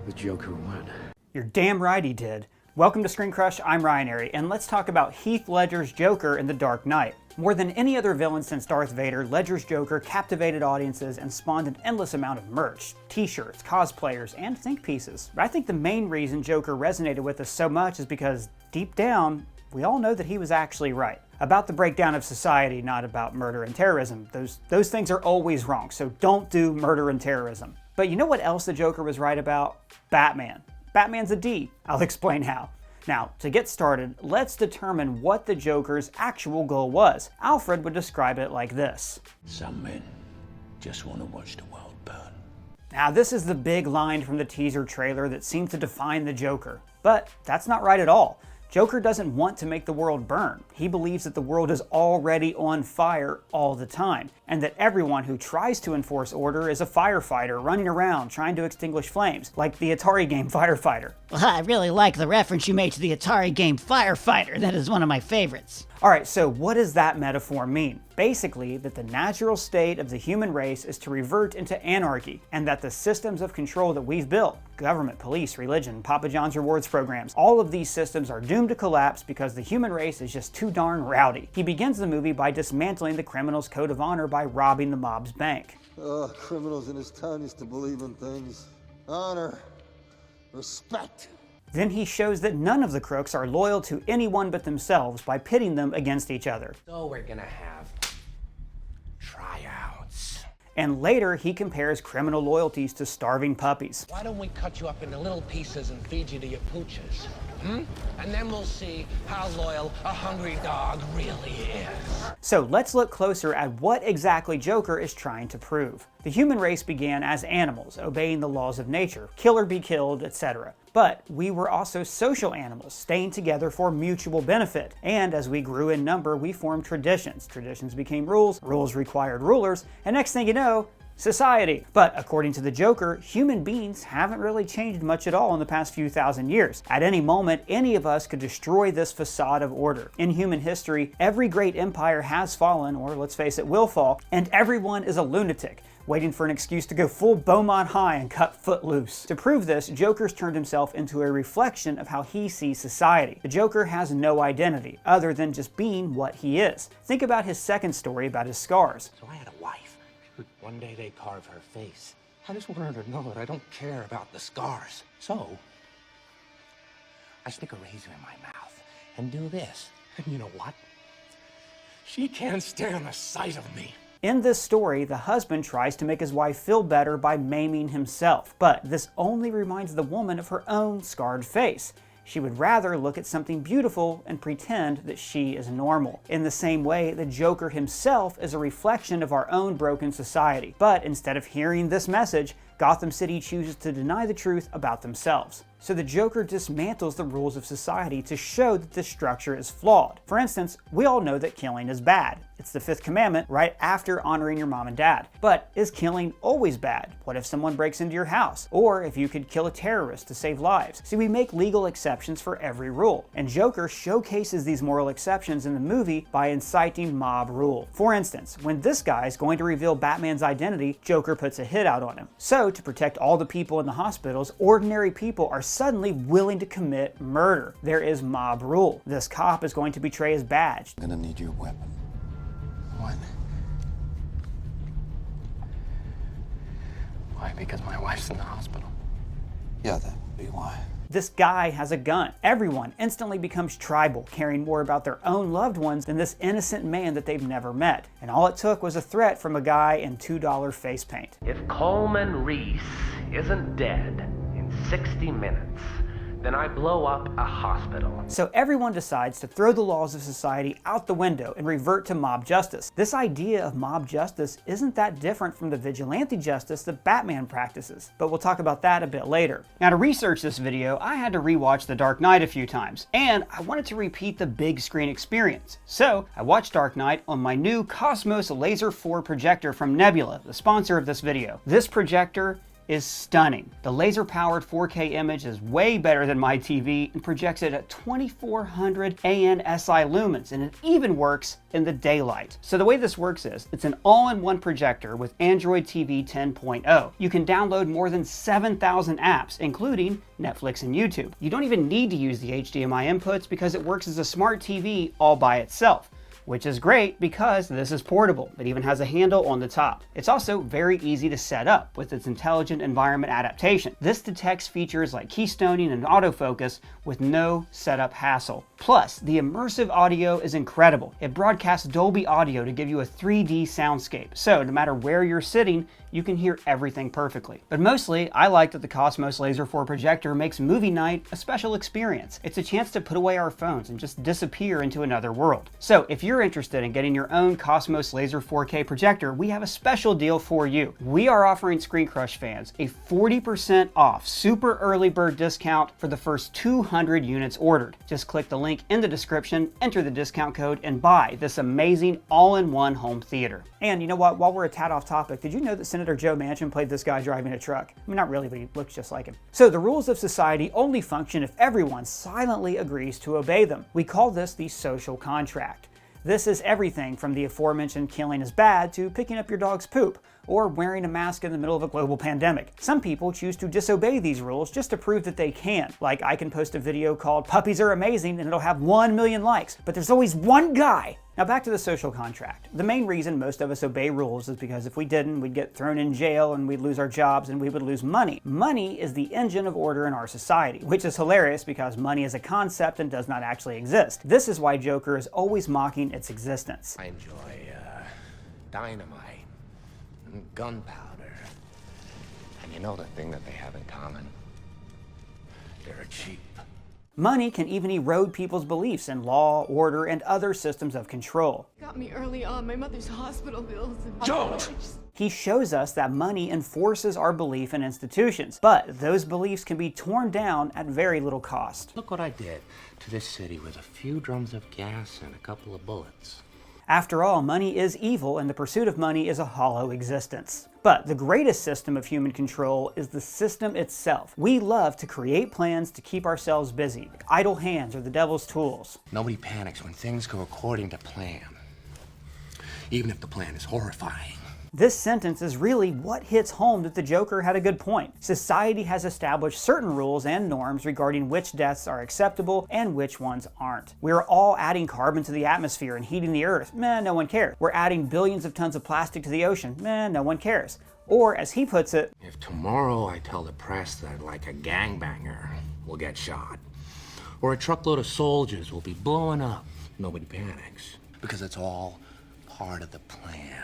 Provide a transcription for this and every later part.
The Joker won. You're damn right he did. Welcome to Screen Crush, I'm Ryan Airy, and let's talk about Heath Ledger's Joker in The Dark Knight. More than any other villain since Darth Vader, Ledger's Joker captivated audiences and spawned an endless amount of merch, t-shirts, cosplayers, and think pieces. But I think the main reason Joker resonated with us so much is because, deep down, we all know that he was actually right. About the breakdown of society, not about murder and terrorism. Those things are always wrong, so don't do murder and terrorism. But you know what else the Joker was right about? Batman. Batman's a D. I'll explain how. Now, to get started, let's determine what the Joker's actual goal was. Alfred would describe it like this. Some men just want to watch the world burn. Now, this is the big line from the teaser trailer that seemed to define the Joker. But that's not right at all. Joker doesn't want to make the world burn. He believes that the world is already on fire all the time, and that everyone who tries to enforce order is a firefighter running around trying to extinguish flames, like the Atari game Firefighter. Well, I really like the reference you made to the Atari game Firefighter. That is one of my favorites. Alright, so what does that metaphor mean? Basically, that the natural state of the human race is to revert into anarchy, and that the systems of control that we've built, government, police, religion, Papa John's rewards programs, all of these systems are doomed to collapse because the human race is just too darn rowdy. He begins the movie by dismantling the criminal's code of honor by robbing the mob's bank. Criminals in this town used to believe in things. Honor. Respect. Then he shows that none of the crooks are loyal to anyone but themselves by pitting them against each other. So we're gonna have tryouts. And later, he compares criminal loyalties to starving puppies. Why don't we cut you up into little pieces and feed you to your pooches? And then we'll see how loyal a hungry dog really is. So let's look closer at what exactly Joker is trying to prove. The human race began as animals, obeying the laws of nature, kill or be killed, etc. But we were also social animals, staying together for mutual benefit. And as we grew in number, we formed traditions. Traditions became rules, rules required rulers, and next thing you know, society. But according to the Joker, human beings haven't really changed much at all in the past few thousand years. At any moment, any of us could destroy this facade of order. In human history, every great empire has fallen, or let's face it, will fall, and everyone is a lunatic, waiting for an excuse to go full Beaumont High and cut Footloose. To prove this, Joker's turned himself into a reflection of how he sees society. The Joker has no identity, other than just being what he is. Think about his second story about his scars. So I had a wife. One day they carve her face. I just want her to know that I don't care about the scars. So, I stick a razor in my mouth and do this. And you know what? She can't stand the sight of me. In this story, the husband tries to make his wife feel better by maiming himself, but this only reminds the woman of her own scarred face. She would rather look at something beautiful and pretend that she is normal. In the same way, the Joker himself is a reflection of our own broken society. But instead of hearing this message, Gotham City chooses to deny the truth about themselves. So the Joker dismantles the rules of society to show that this structure is flawed. For instance, we all know that killing is bad. It's the fifth commandment right after honoring your mom and dad. But is killing always bad? What if someone breaks into your house? Or if you could kill a terrorist to save lives? See, we make legal exceptions for every rule. And Joker showcases these moral exceptions in the movie by inciting mob rule. For instance, when this guy is going to reveal Batman's identity, Joker puts a hit out on him. So, to protect all the people in the hospitals, ordinary people are suddenly willing to commit murder. There is mob rule. This cop is going to betray his badge. I'm gonna need your weapon. What? Why? Because my wife's in the hospital. Yeah, that would be why. This guy has a gun. Everyone instantly becomes tribal, caring more about their own loved ones than this innocent man that they've never met. And all it took was a threat from a guy in $2 face paint. If Coleman Reese isn't dead in 60 minutes, then I blow up a hospital. So everyone decides to throw the laws of society out the window and revert to mob justice. This idea of mob justice isn't that different from the vigilante justice that Batman practices, but we'll talk about that a bit later. Now, to research this video, I had to rewatch The Dark Knight a few times, and I wanted to repeat the big screen experience. So I watched Dark Knight on my new Cosmos Laser 4 projector from Nebula, the sponsor of this video. This projector is stunning. The laser-powered 4K image is way better than my TV and projects it at 2400 ANSI lumens, and it even works in the daylight. So the way this works is, it's an all-in-one projector with Android TV 10.0. You can download more than 7,000 apps, including Netflix and YouTube. You don't even need to use the HDMI inputs because it works as a smart TV all by itself, which is great because this is portable. It even has a handle on the top. It's also very easy to set up with its intelligent environment adaptation. This detects features like keystoning and autofocus with no setup hassle. Plus, the immersive audio is incredible. It broadcasts Dolby audio to give you a 3D soundscape, so no matter where you're sitting, you can hear everything perfectly. But mostly, I like that the Cosmos Laser 4 projector makes movie night a special experience. It's a chance to put away our phones and just disappear into another world. So if you're interested in getting your own Cosmos Laser 4K projector, we have a special deal for you. We are offering Screen Crush fans a 40% off super early bird discount for the first 200 units ordered. Just click the link in the description, enter the discount code, and buy this amazing all-in-one home theater. And you know what, while we're a tad off topic, did you know that Senator Joe Manchin played this guy driving a truck? I mean, not really, but he looks just like him. So the rules of society only function if everyone silently agrees to obey them. We call this the social contract. This is everything from the aforementioned killing is bad to picking up your dog's poop, or wearing a mask in the middle of a global pandemic. Some people choose to disobey these rules just to prove that they can. Like, I can post a video called "Puppies Are Amazing" and it'll have 1 million likes, but there's always one guy. Now back to the social contract. The main reason most of us obey rules is because if we didn't, we'd get thrown in jail and we'd lose our jobs and we would lose money. Money is the engine of order in our society, which is hilarious because money is a concept and does not actually exist. This is why Joker is always mocking its existence. I enjoy dynamite and gunpowder. And you know the thing that they have in common? They're cheap. Money can even erode people's beliefs in law, order, and other systems of control. Got me early on, my mother's hospital bills. Don't! He shows us that money enforces our belief in institutions, but those beliefs can be torn down at very little cost. Look what I did to this city with a few drums of gas and a couple of bullets. After all, money is evil, and the pursuit of money is a hollow existence. But the greatest system of human control is the system itself. We love to create plans to keep ourselves busy. Idle hands are the devil's tools. Nobody panics when things go according to plan, even if the plan is horrifying. This sentence is really what hits home that the Joker had a good point. Society has established certain rules and norms regarding which deaths are acceptable and which ones aren't. We're all adding carbon to the atmosphere and heating the earth. Meh, no one cares. We're adding billions of tons of plastic to the ocean. Meh, no one cares. Or, as he puts it, If tomorrow I tell the press that like a gangbanger will get shot, or a truckload of soldiers will be blowing up, nobody panics. Because it's all part of the plan.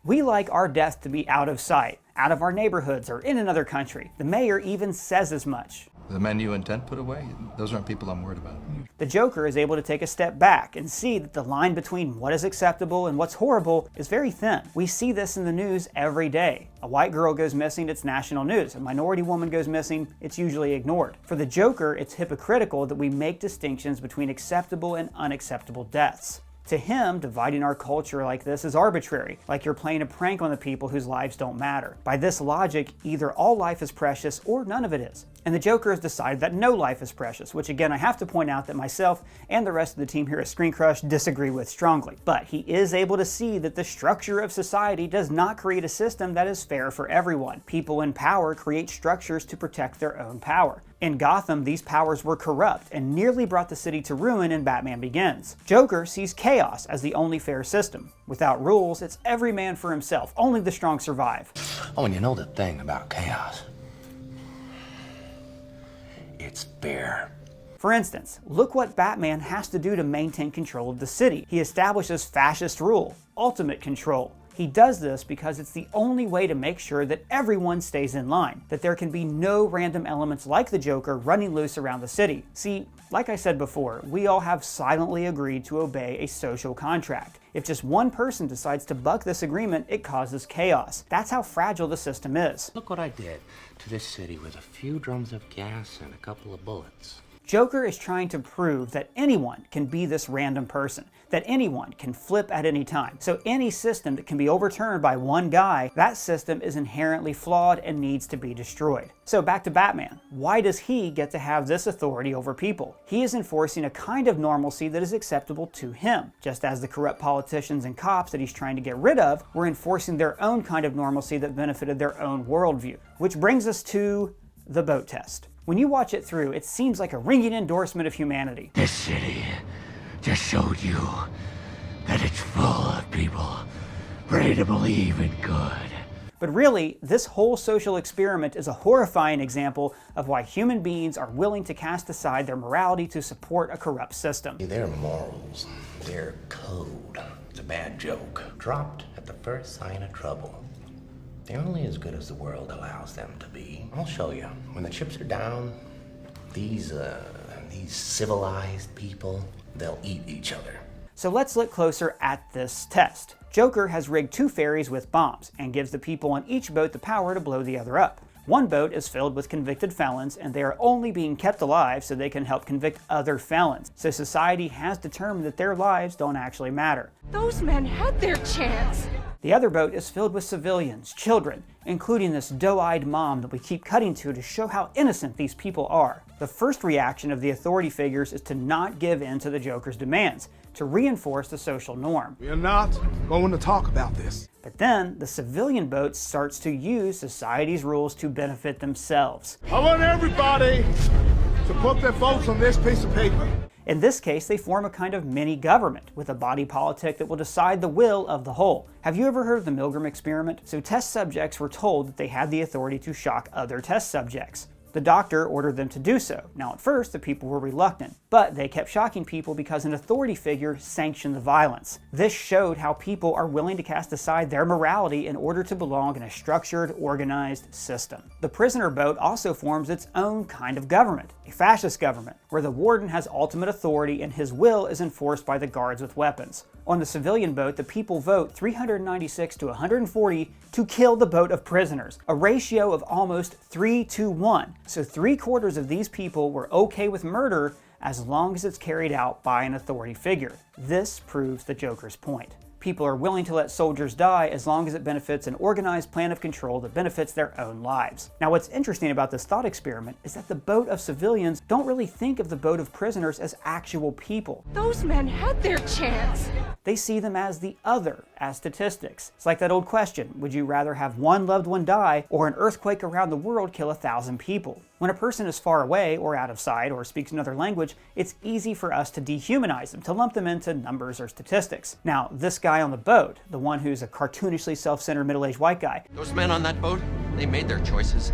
we like our death to be out of sight, out of our neighborhoods, or in another country. The mayor even says as much. The men you intend put away, those aren't people I'm worried about. The Joker is able to take a step back and see that the line between what is acceptable and what's horrible is very thin. We see this in the news every day. A white girl goes missing, it's national news. A minority woman goes missing, it's usually ignored. For the Joker, it's hypocritical that we make distinctions between acceptable and unacceptable deaths. To him, dividing our culture like this is arbitrary, like you're playing a prank on the people whose lives don't matter. By this logic, either all life is precious or none of it is. And the Joker has decided that no life is precious, which again I have to point out that myself and the rest of the team here at Screen Crush disagree with strongly. But he is able to see that the structure of society does not create a system that is fair for everyone. People in power create structures to protect their own power. In Gotham, these powers were corrupt and nearly brought the city to ruin in Batman Begins. Joker sees chaos as the only fair system. Without rules, it's every man for himself. Only the strong survive. Oh, and you know the thing about chaos? It's fair. For instance, look what Batman has to do to maintain control of the city. He establishes fascist rule, ultimate control. He does this because it's the only way to make sure that everyone stays in line, that there can be no random elements like the Joker running loose around the city. See, like I said before, we all have silently agreed to obey a social contract. If just one person decides to buck this agreement, it causes chaos. That's how fragile the system is. Look what I did to this city with a few drums of gas and a couple of bullets. Joker is trying to prove that anyone can be this random person, that anyone can flip at any time. So any system that can be overturned by one guy, that system is inherently flawed and needs to be destroyed. So back to Batman. Why does he get to have this authority over people? He is enforcing a kind of normalcy that is acceptable to him, just as the corrupt politicians and cops that he's trying to get rid of were enforcing their own kind of normalcy that benefited their own worldview. Which brings us to the boat test. When you watch it through, it seems like a ringing endorsement of humanity. This city just showed you that it's full of people ready to believe in good. But really, this whole social experiment is a horrifying example of why human beings are willing to cast aside their morality to support a corrupt system. Their morals, their code, it's a bad joke. Dropped at the first sign of trouble. They're only as good as the world allows them to be. I'll show you. When the chips are down, these civilized people, they'll eat each other. So let's look closer at this test. Joker has rigged 2 ferries with bombs and gives the people on each boat the power to blow the other up. One boat is filled with convicted felons, and they are only being kept alive so they can help convict other felons. So society has determined that their lives don't actually matter. Those men had their chance. The other boat is filled with civilians, children, including this doe-eyed mom that we keep cutting to show how innocent these people are. The first reaction of the authority figures is to not give in to the Joker's demands, to reinforce the social norm. We are not going to talk about this. But then, the civilian boat starts to use society's rules to benefit themselves. I want everybody to put their votes on this piece of paper. In this case, they form a kind of mini-government with a body politic that will decide the will of the whole. Have you ever heard of the Milgram experiment? So test subjects were told that they had the authority to shock other test subjects. The doctor ordered them to do so. Now at first, the people were reluctant, but they kept shocking people because an authority figure sanctioned the violence. This showed how people are willing to cast aside their morality in order to belong in a structured, organized system. The prisoner boat also forms its own kind of government, a fascist government, where the warden has ultimate authority and his will is enforced by the guards with weapons. On the civilian boat, the people vote 396 to 140 to kill the boat of prisoners, a ratio of almost 3-to-1. So 3/4 of these people were okay with murder as long as it's carried out by an authority figure. This proves the Joker's point. People are willing to let soldiers die as long as it benefits an organized plan of control that benefits their own lives. Now what's interesting about this thought experiment is that the boat of civilians don't really think of the boat of prisoners as actual people. Those men had their chance. They see them as the other, as statistics. It's like that old question, would you rather have one loved one die or an earthquake around the world kill 1,000 people? When a person is far away or out of sight or speaks another language, it's easy for us to dehumanize them, to lump them into numbers or statistics. Now, this guy on the boat, the one who's a cartoonishly self-centered middle-aged white guy, those men on that boat, they made their choices.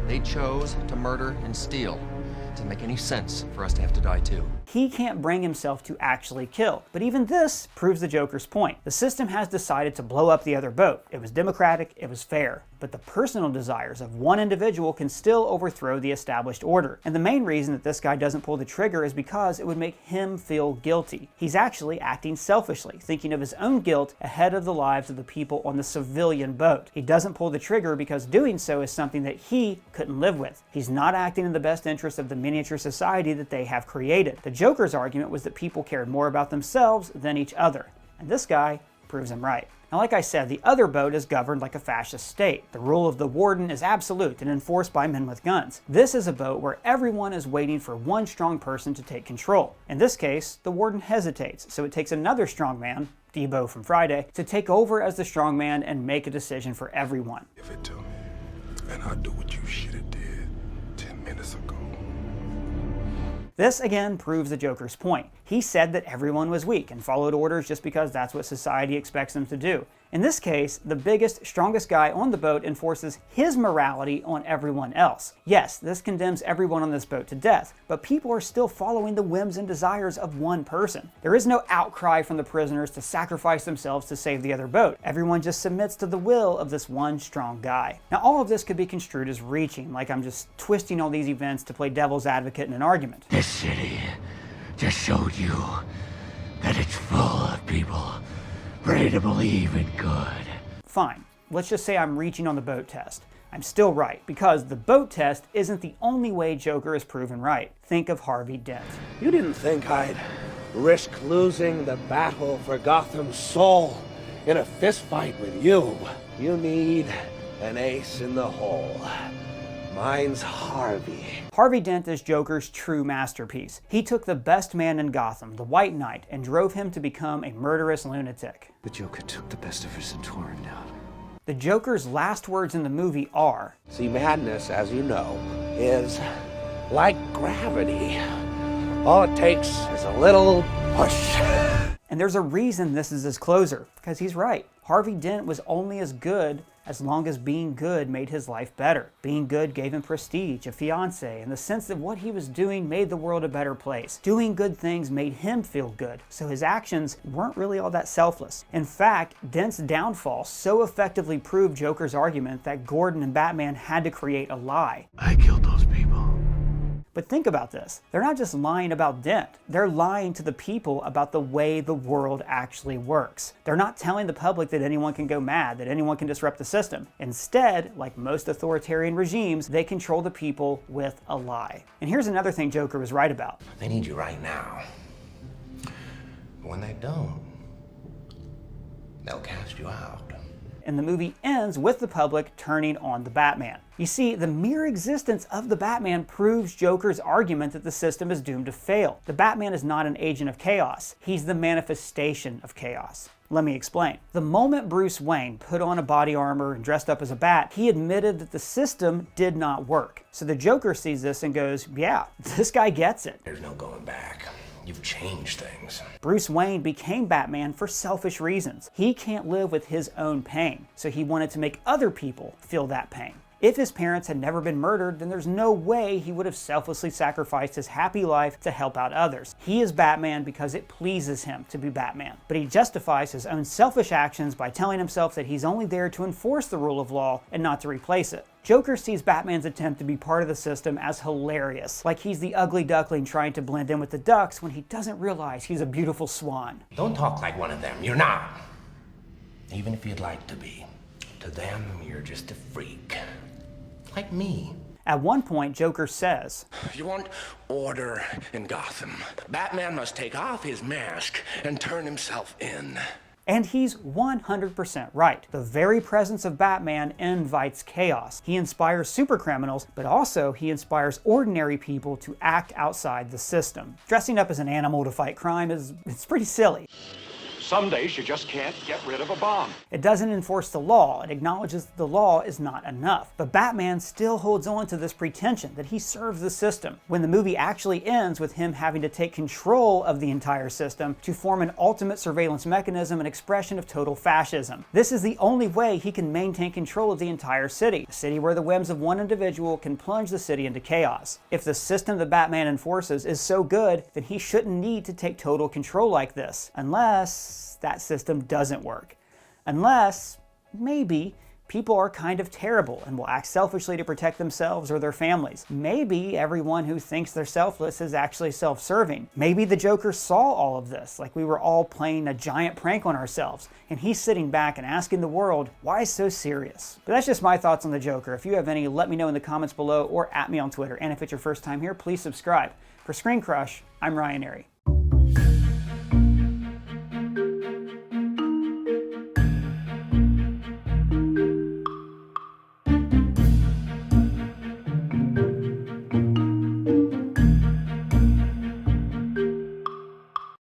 They chose to murder and steal. It doesn't make any sense for us to have to die too. He can't bring himself to actually kill. But even this proves the Joker's point. The system has decided to blow up the other boat. It was democratic, it was fair. But the personal desires of one individual can still overthrow the established order. And the main reason that this guy doesn't pull the trigger is because it would make him feel guilty. He's actually acting selfishly, thinking of his own guilt ahead of the lives of the people on the civilian boat. He doesn't pull the trigger because doing so is something that he couldn't live with. He's not acting in the best interest of the miniature society that they have created. The Joker's argument was that people cared more about themselves than each other. And this guy proves him right. Now, like I said, the other boat is governed like a fascist state. The rule of the warden is absolute and enforced by men with guns. This is a boat where everyone is waiting for one strong person to take control. In this case, the warden hesitates, so it takes another strong man, Debo from Friday, to take over as the strong man and make a decision for everyone. Give it to me, and I'll do what you should have did 10 minutes ago. This again proves the Joker's point. He said that everyone was weak and followed orders just because that's what society expects them to do. In this case, the biggest, strongest guy on the boat enforces his morality on everyone else. Yes, this condemns everyone on this boat to death, but people are still following the whims and desires of one person. There is no outcry from the prisoners to sacrifice themselves to save the other boat. Everyone just submits to the will of this one strong guy. Now, all of this could be construed as reaching, like I'm just twisting all these events to play devil's advocate in an argument. This city just showed you that it's full of people ready to believe in good. Fine. Let's just say I'm reaching on the boat test. I'm still right, because the boat test isn't the only way Joker is proven right. Think of Harvey Dent. You didn't think I'd risk losing the battle for Gotham's soul in a fistfight with you. You need an ace in the hole. Mine's Harvey. Harvey Dent is Joker's true masterpiece. He took the best man in Gotham, the White Knight, and drove him to become a murderous lunatic. The Joker took the best of us and tore him down. The Joker's last words in the movie are, See, madness, as you know, is like gravity. All it takes is a little push. And there's a reason this is his closer, because he's right. Harvey Dent was only as good as long as being good made his life better. Being good gave him prestige, a fiancé, and the sense that what he was doing made the world a better place. Doing good things made him feel good, so his actions weren't really all that selfless. In fact, Dent's downfall so effectively proved Joker's argument that Gordon and Batman had to create a lie. I killed those people. But think about this. They're not just lying about Dent. They're lying to the people about the way the world actually works. They're not telling the public that anyone can go mad, that anyone can disrupt the system. Instead, like most authoritarian regimes, they control the people with a lie. And here's another thing Joker was right about. They need you right now. But when they don't, they'll cast you out. And the movie ends with the public turning on the Batman. You see, the mere existence of the Batman proves Joker's argument that the system is doomed to fail. The Batman is not an agent of chaos. He's the manifestation of chaos. Let me explain. The moment Bruce Wayne put on a body armor and dressed up as a bat, he admitted that the system did not work. So the Joker sees this and goes, yeah, this guy gets it. There's no going back. You've changed things. Bruce Wayne became Batman for selfish reasons. He can't live with his own pain, so he wanted to make other people feel that pain. If his parents had never been murdered, then there's no way he would have selflessly sacrificed his happy life to help out others. He is Batman because it pleases him to be Batman. But he justifies his own selfish actions by telling himself that he's only there to enforce the rule of law and not to replace it. Joker sees Batman's attempt to be part of the system as hilarious, like he's the ugly duckling trying to blend in with the ducks when he doesn't realize he's a beautiful swan. Don't talk like one of them. You're not. Even if you'd like to be. To them, you're just a freak. Like me. At one point, Joker says, You want order in Gotham. Batman must take off his mask and turn himself in. And he's 100% right. The very presence of Batman invites chaos. He inspires supercriminals, but also he inspires ordinary people to act outside the system. Dressing up as an animal to fight crime it's pretty silly. Some days you just can't get rid of a bomb. It doesn't enforce the law. It acknowledges that the law is not enough. But Batman still holds on to this pretension that he serves the system, when the movie actually ends with him having to take control of the entire system to form an ultimate surveillance mechanism and expression of total fascism. This is the only way he can maintain control of the entire city, a city where the whims of one individual can plunge the city into chaos. If the system that Batman enforces is so good, then he shouldn't need to take total control like this, unless that system doesn't work. Unless, maybe, people are kind of terrible and will act selfishly to protect themselves or their families. Maybe everyone who thinks they're selfless is actually self-serving. Maybe the Joker saw all of this, like we were all playing a giant prank on ourselves, and he's sitting back and asking the world, why so serious? But that's just my thoughts on the Joker. If you have any, let me know in the comments below or at me on Twitter. And if it's your first time here, please subscribe. For Screen Crush, I'm Ryan Airy.